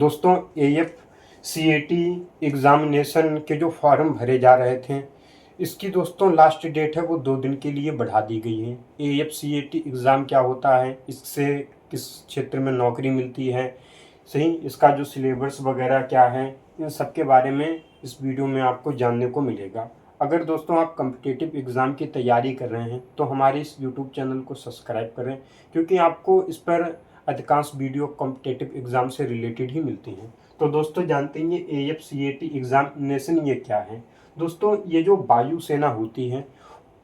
दोस्तों AF CAT examination के जो फॉर्म भरे जा रहे थे, इसकी दोस्तों लास्ट डेट है वो 2 दिन के लिए बढ़ा दी गई है। एएफ सीएटी एग्ज़ाम क्या होता है, इससे किस क्षेत्र में नौकरी मिलती है, सही इसका जो सिलेबस वगैरह क्या है, इन सब के बारे में इस वीडियो में आपको जानने को मिलेगा। अगर दोस्तों आप कॉम्पिटिटिव एग्ज़ाम की तैयारी कर रहे हैं तो हमारे इस यूट्यूब चैनल को सब्सक्राइब करें, क्योंकि आपको इस पर अधिकांश वीडियो कॉम्पिटिटिव एग्ज़ाम से रिलेटेड ही मिलती हैं। तो दोस्तों जानते हैं ये एएफ सीएटी एग्ज़ामिनेशन ये क्या है। दोस्तों ये जो वायुसेना होती है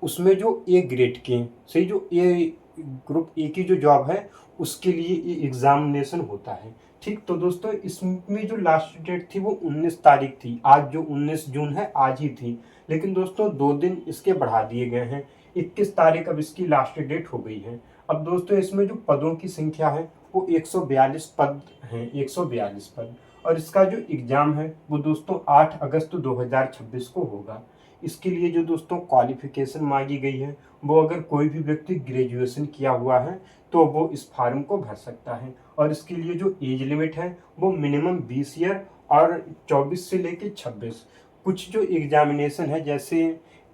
उसमें जो ए ग्रेड के सही जो ए ग्रुप ए की जो जॉब है उसके लिए ये एग्ज़ामिनेशन होता है। ठीक, तो दोस्तों इसमें जो लास्ट डेट थी वो 19 तारीख थी। आज जो 19 जून है आज ही थी, लेकिन दोस्तों 2 दिन इसके बढ़ा दिए गए हैं। 21 तारीख अब इसकी लास्ट डेट हो गई है। अब दोस्तों इसमें जो पदों की संख्या है वो 142 पद हैं, 142 पद। और इसका जो एग्ज़ाम है वो दोस्तों 8 अगस्त 2026 को होगा। इसके लिए जो दोस्तों क्वालिफिकेशन मांगी गई है वो अगर कोई भी व्यक्ति ग्रेजुएशन किया हुआ है तो वो इस फार्म को भर सकता है। और इसके लिए जो एज लिमिट है वो मिनिमम 20 ईयर और 24 से लेके 26। कुछ जो एग्जामिनेशन है जैसे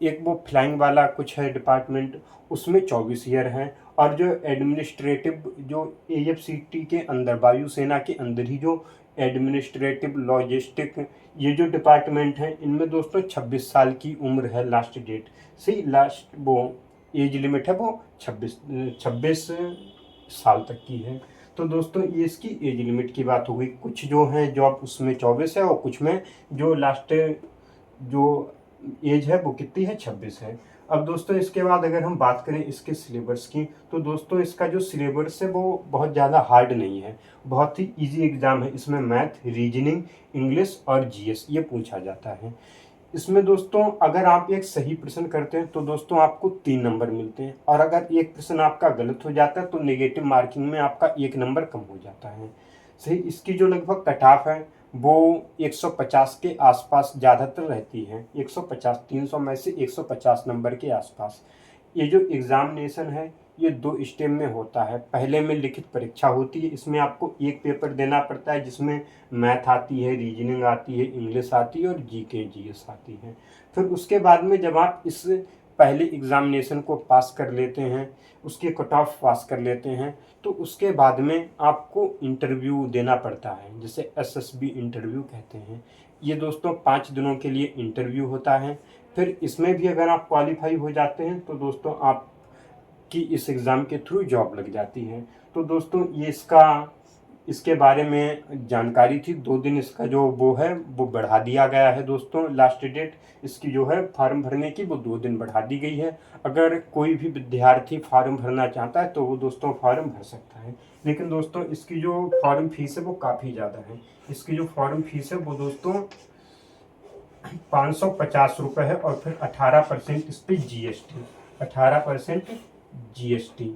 एक वो फ्लाइंग वाला कुछ है डिपार्टमेंट, उसमें 24 ईयर है। और जो एडमिनिस्ट्रेटिव जो एएफसीटी के अंदर वायुसेना के अंदर ही जो एडमिनिस्ट्रेटिव लॉजिस्टिक ये जो डिपार्टमेंट है इनमें दोस्तों 26 साल की उम्र है लास्ट डेट। सही लास्ट वो एज लिमिट है वो 26 साल तक की है। तो दोस्तों ये इसकी एज लिमिट की बात हो गई। कुछ जो है जॉब उसमें 24 है और कुछ में जो लास्ट जो एज है वो कितनी है 26 है। अब दोस्तों इसके बाद अगर हम बात करें इसके सिलेबस की तो दोस्तों इसका जो सिलेबस है वो बहुत ज़्यादा हार्ड नहीं है, बहुत ही इजी एग्ज़ाम है। इसमें मैथ, रीजनिंग, इंग्लिश और जीएस ये पूछा जाता है। इसमें दोस्तों अगर आप एक सही प्रश्न करते हैं तो दोस्तों आपको 3 नंबर मिलते हैं, और अगर एक प्रश्न आपका गलत हो जाता है तो नेगेटिव मार्किंग में आपका 1 नंबर कम हो जाता है। सही इसकी जो लगभग कट ऑफ है वो 150 के आसपास ज़्यादातर रहती है। 150 300 में से 150 नंबर के आसपास। ये जो एग्ज़ामिनेशन है ये 2 स्टेप में होता है। पहले में लिखित परीक्षा होती है, इसमें आपको एक पेपर देना पड़ता है जिसमें मैथ आती है, रीजनिंग आती है, इंग्लिश आती है और जीके जीएस आती है। फिर उसके बाद में जब आप इस पहले एग्ज़ामिनेशन को पास कर लेते हैं, उसके कट ऑफ पास कर लेते हैं, तो उसके बाद में आपको इंटरव्यू देना पड़ता है, जिसे एसएसबी इंटरव्यू कहते हैं। ये दोस्तों 5 दिनों के लिए इंटरव्यू होता है। फिर इसमें भी अगर आप क्वालिफाई हो जाते हैं तो दोस्तों आप कि इस एग्ज़ाम के थ्रू जॉब लग जाती है। तो दोस्तों ये इसके बारे में जानकारी थी। 2 दिन इसका जो वो है वो बढ़ा दिया गया है दोस्तों। लास्ट डेट इसकी जो है फॉर्म भरने की वो 2 दिन बढ़ा दी गई है। अगर कोई भी विद्यार्थी फॉर्म भरना चाहता है तो वो दोस्तों फॉर्म भर सकता है। लेकिन दोस्तों इसकी जो फॉर्म फीस है वो काफ़ी ज़्यादा है। इसकी जो फॉर्म फीस है वो दोस्तों 550 रुपये है, और फिर 18% इस पर जीएसटी, 18% जीएसटी।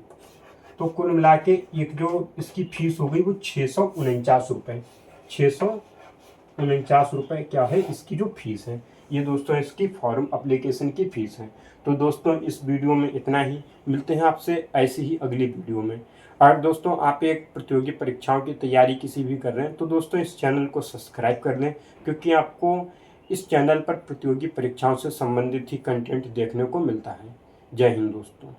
तो कुल मिला के एक जो इसकी फीस हो गई वो 649 रुपये, 649 रुपये क्या है इसकी जो फीस है। ये दोस्तों इसकी फॉर्म अप्लीकेशन की फ़ीस है। तो दोस्तों इस वीडियो में इतना ही। मिलते हैं आपसे ऐसी ही अगली वीडियो में। और दोस्तों आप एक प्रतियोगी परीक्षाओं की तैयारी किसी भी कर रहे हैं तो दोस्तों इस चैनल को सब्सक्राइब कर लें, क्योंकि आपको इस चैनल पर प्रतियोगी परीक्षाओं से संबंधित ही कंटेंट देखने को मिलता है। जय हिंद दोस्तों।